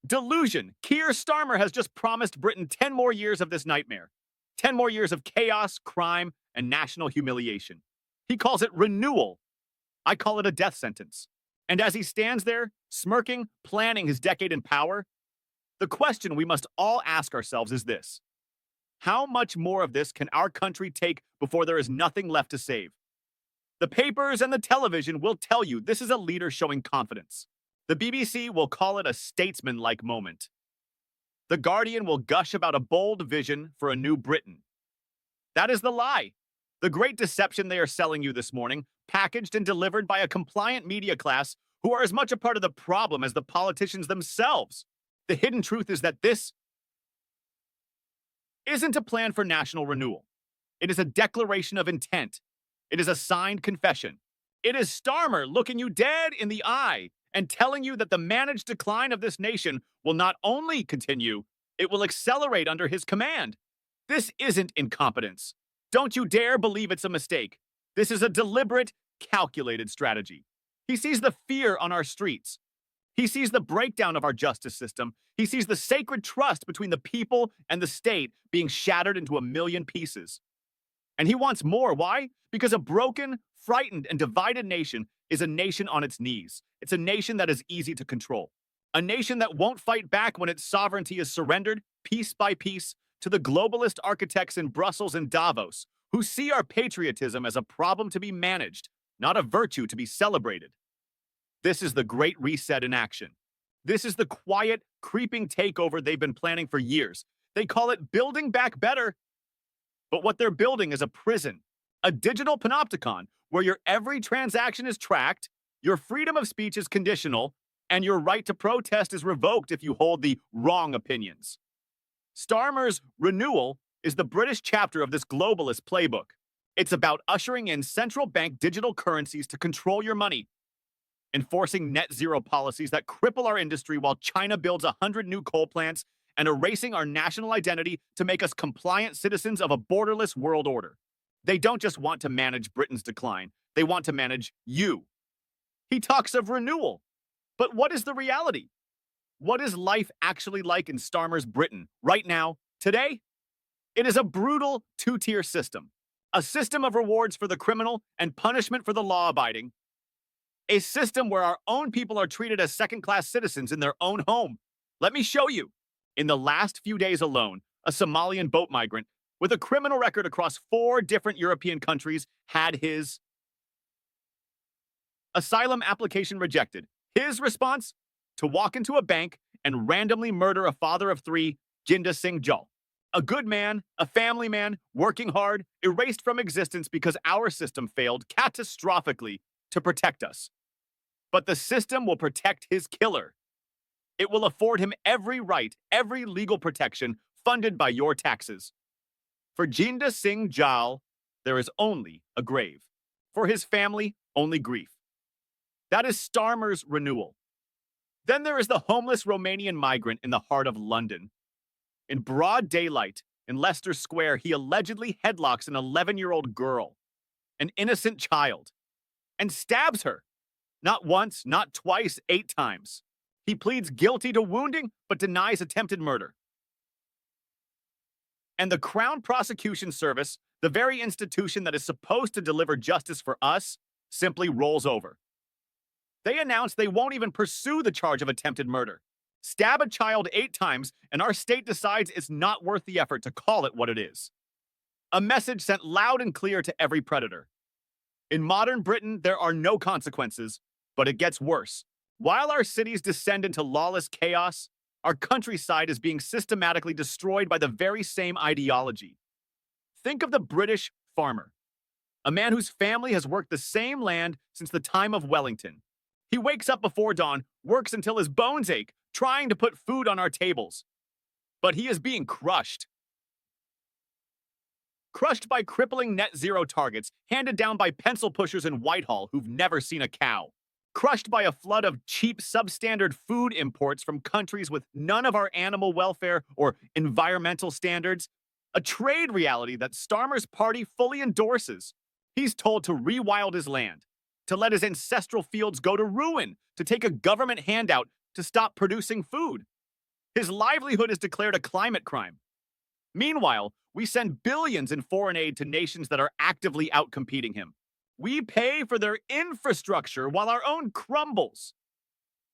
Delusion. Keir Starmer has just promised Britain 10 more years of this nightmare. 10 more years of chaos, crime, and national humiliation. He calls it renewal. I call it a death sentence. And as he stands there, smirking, planning his decade in power, the question we must all ask ourselves is this: how much more of this can our country take before there is nothing left to save? The papers and the television will tell you this is a leader showing confidence. The BBC will call it a statesman-like moment. The Guardian will gush about a bold vision for a new Britain. That is the lie. The great deception they are selling you this morning, packaged and delivered by a compliant media class who are as much a part of the problem as the politicians themselves. The hidden truth is that this isn't a plan for national renewal. It is a declaration of intent. It is a signed confession. It is Starmer looking you dead in the eye and telling you that the managed decline of this nation will not only continue, it will accelerate under his command. This isn't incompetence. Don't you dare believe it's a mistake. This is a deliberate, calculated strategy. He sees the fear on our streets. He sees the breakdown of our justice system. He sees the sacred trust between the people and the state being shattered into a million pieces. And he wants more. Why? Because a broken, frightened, and divided nation is a nation on its knees. It's a nation that is easy to control. A nation that won't fight back when its sovereignty is surrendered, piece by piece, to the globalist architects in Brussels and Davos, who see our patriotism as a problem to be managed, not a virtue to be celebrated. This is the Great Reset in action. This is the quiet, creeping takeover they've been planning for years. They call it building back better. But what they're building is a prison, a digital panopticon where your every transaction is tracked, your freedom of speech is conditional, and your right to protest is revoked if you hold the wrong opinions. Starmer's renewal is the British chapter of this globalist playbook. It's about ushering in central bank digital currencies to control your money, enforcing net zero policies that cripple our industry while China builds 100 new coal plants, and erasing our national identity to make us compliant citizens of a borderless world order. They don't just want to manage Britain's decline, they want to manage you. He talks of renewal. But what is the reality? What is life actually like in Starmer's Britain right now, today? It is a brutal two-tier system. A system of rewards for the criminal and punishment for the law-abiding. A system where our own people are treated as second-class citizens in their own home. Let me show you. In the last few days alone, a Somalian boat migrant with a criminal record across 4 different European countries had his asylum application rejected. His response? To walk into a bank and randomly murder a father of 3, Jinda Singh Jal. A good man, a family man, working hard, erased from existence because our system failed catastrophically to protect us. But the system will protect his killer. It will afford him every right, every legal protection funded by your taxes. For Jinda Singh Jal, there is only a grave. For his family, only grief. That is Starmer's renewal. Then there is the homeless Romanian migrant in the heart of London. In broad daylight, in Leicester Square, he allegedly headlocks an 11-year-old girl, an innocent child, and stabs her. Not once, not twice, 8 times. He pleads guilty to wounding, but denies attempted murder. And the Crown Prosecution Service, the very institution that is supposed to deliver justice for us, simply rolls over. They announce they won't even pursue the charge of attempted murder. Stab a child 8 times, and our state decides it's not worth the effort to call it what it is. A message sent loud and clear to every predator. In modern Britain, there are no consequences, but it gets worse. While our cities descend into lawless chaos, our countryside is being systematically destroyed by the very same ideology. Think of the British farmer, a man whose family has worked the same land since the time of Wellington. He wakes up before dawn, works until his bones ache, trying to put food on our tables. But he is being crushed. Crushed by crippling net zero targets handed down by pencil pushers in Whitehall who've never seen a cow. Crushed by a flood of cheap, substandard food imports from countries with none of our animal welfare or environmental standards. A trade reality that Starmer's party fully endorses. He's told to rewild his land, to let his ancestral fields go to ruin, to take a government handout to stop producing food. His livelihood is declared a climate crime. Meanwhile, we send billions in foreign aid to nations that are actively outcompeting him. We pay for their infrastructure while our own crumbles.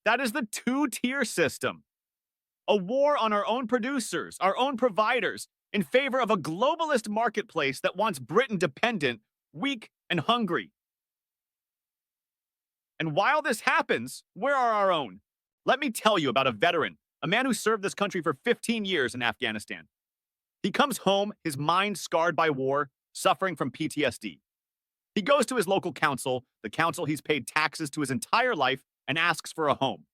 That is the two-tier system. A war on our own producers, our own providers, in favor of a globalist marketplace that wants Britain dependent, weak, and hungry. And while this happens, where are our own? Let me tell you about a veteran, a man who served this country for 15 years in Afghanistan. He comes home, his mind scarred by war, suffering from PTSD. He goes to his local council, the council he's paid taxes to his entire life, and asks for a home.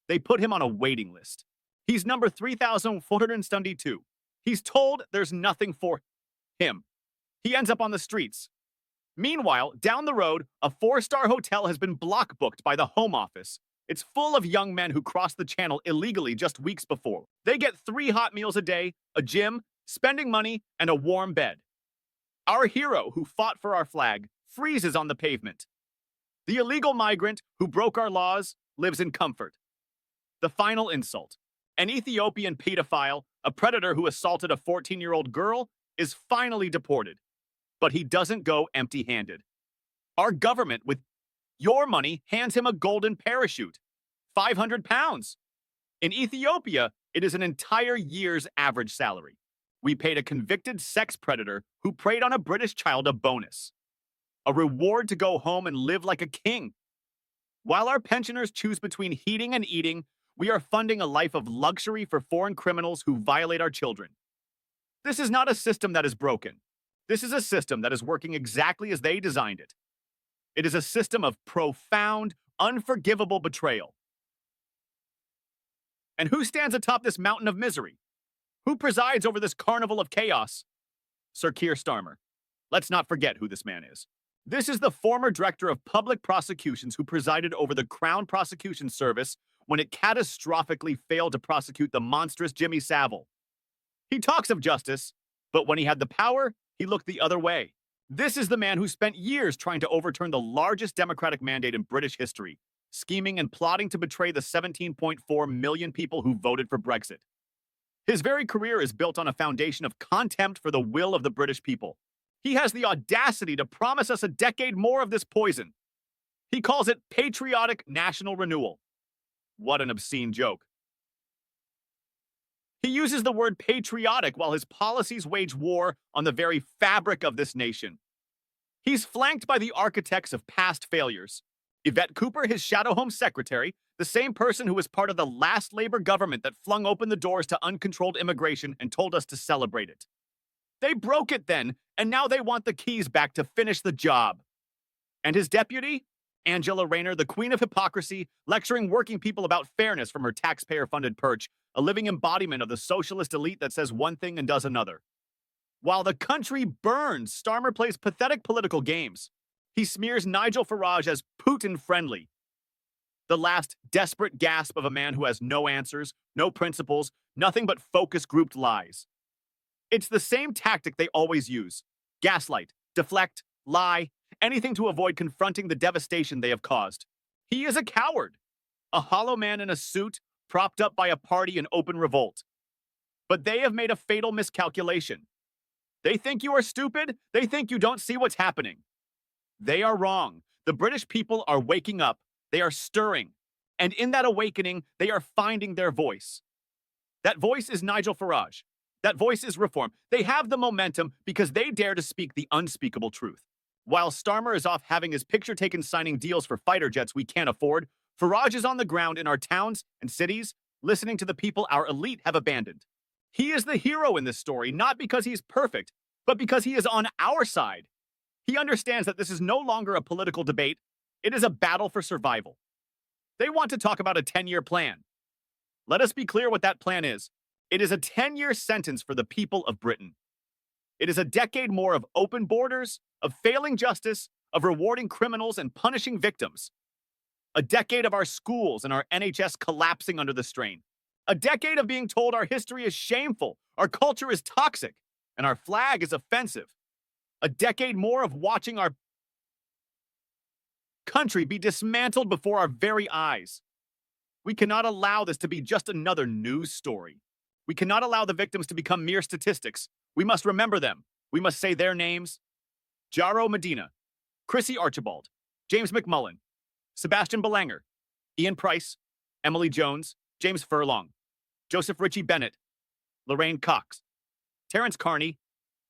They put him on a waiting list. He's number 3,472. He's told there's nothing for him. He ends up on the streets. Meanwhile, down the road, a 4-star hotel has been block booked by the Home Office. It's full of young men who crossed the channel illegally just weeks before. They get 3 hot meals a day, a gym, spending money, and a warm bed. Our hero, who fought for our flag, freezes on the pavement. The illegal migrant who broke our laws lives in comfort. The final insult. An Ethiopian pedophile, a predator who assaulted a 14-year-old girl, is finally deported. But he doesn't go empty-handed. Our government, with your money, hands him a golden parachute. 500 pounds. In Ethiopia, it is an entire year's average salary. We paid a convicted sex predator who preyed on a British child a bonus. A reward to go home and live like a king. While our pensioners choose between heating and eating, we are funding a life of luxury for foreign criminals who violate our children. This is not a system that is broken. This is a system that is working exactly as they designed it. It is a system of profound, unforgivable betrayal. And who stands atop this mountain of misery? Who presides over this carnival of chaos? Sir Keir Starmer. Let's not forget who this man is. This is the former director of public prosecutions who presided over the Crown Prosecution Service when it catastrophically failed to prosecute the monstrous Jimmy Savile. He talks of justice, but when he had the power, he looked the other way. This is the man who spent years trying to overturn the largest democratic mandate in British history, scheming and plotting to betray the 17.4 million people who voted for Brexit. His very career is built on a foundation of contempt for the will of the British people. He has the audacity to promise us a decade more of this poison. He calls it patriotic national renewal. What an obscene joke. He uses the word patriotic while his policies wage war on the very fabric of this nation. He's flanked by the architects of past failures. Yvette Cooper, his Shadow Home Secretary, the same person who was part of the last Labour government that flung open the doors to uncontrolled immigration and told us to celebrate it. They broke it then, and now they want the keys back to finish the job. And his deputy? Angela Rayner, the queen of hypocrisy, lecturing working people about fairness from her taxpayer-funded perch, a living embodiment of the socialist elite that says one thing and does another. While the country burns, Starmer plays pathetic political games. He smears Nigel Farage as Putin-friendly. The last desperate gasp of a man who has no answers, no principles, nothing but focus-grouped lies. It's the same tactic they always use. Gaslight, deflect, lie, anything to avoid confronting the devastation they have caused. He is a coward, a hollow man in a suit, propped up by a party in open revolt. But they have made a fatal miscalculation. They think you are stupid. They think you don't see what's happening. They are wrong. The British people are waking up. They are stirring. And in that awakening, they are finding their voice. That voice is Nigel Farage. That voice is reform. They have the momentum because they dare to speak the unspeakable truth. While Starmer is off having his picture taken signing deals for fighter jets we can't afford, Farage is on the ground in our towns and cities, listening to the people our elite have abandoned. He is the hero in this story, not because he's perfect, but because he is on our side. He understands that this is no longer a political debate. It is a battle for survival. They want to talk about a 10-year plan. Let us be clear what that plan is. It is a 10-year sentence for the people of Britain. It is a decade more of open borders, of failing justice, of rewarding criminals and punishing victims. A decade of our schools and our NHS collapsing under the strain. A decade of being told our history is shameful, our culture is toxic, and our flag is offensive. A decade more of watching our country be dismantled before our very eyes. We cannot allow this to be just another news story. We cannot allow the victims to become mere statistics. We must remember them. We must say their names. Jaro Medina, Chrissy Archibald, James McMullen, Sebastian Belanger, Ian Price, Emily Jones, James Furlong, Joseph Ritchie Bennett, Lorraine Cox, Terrence Carney,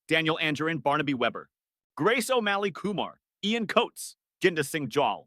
Daniel Angerin, Barnaby Weber, Grace O'Malley Kumar, Ian Coates, Jinder Singh Jawal,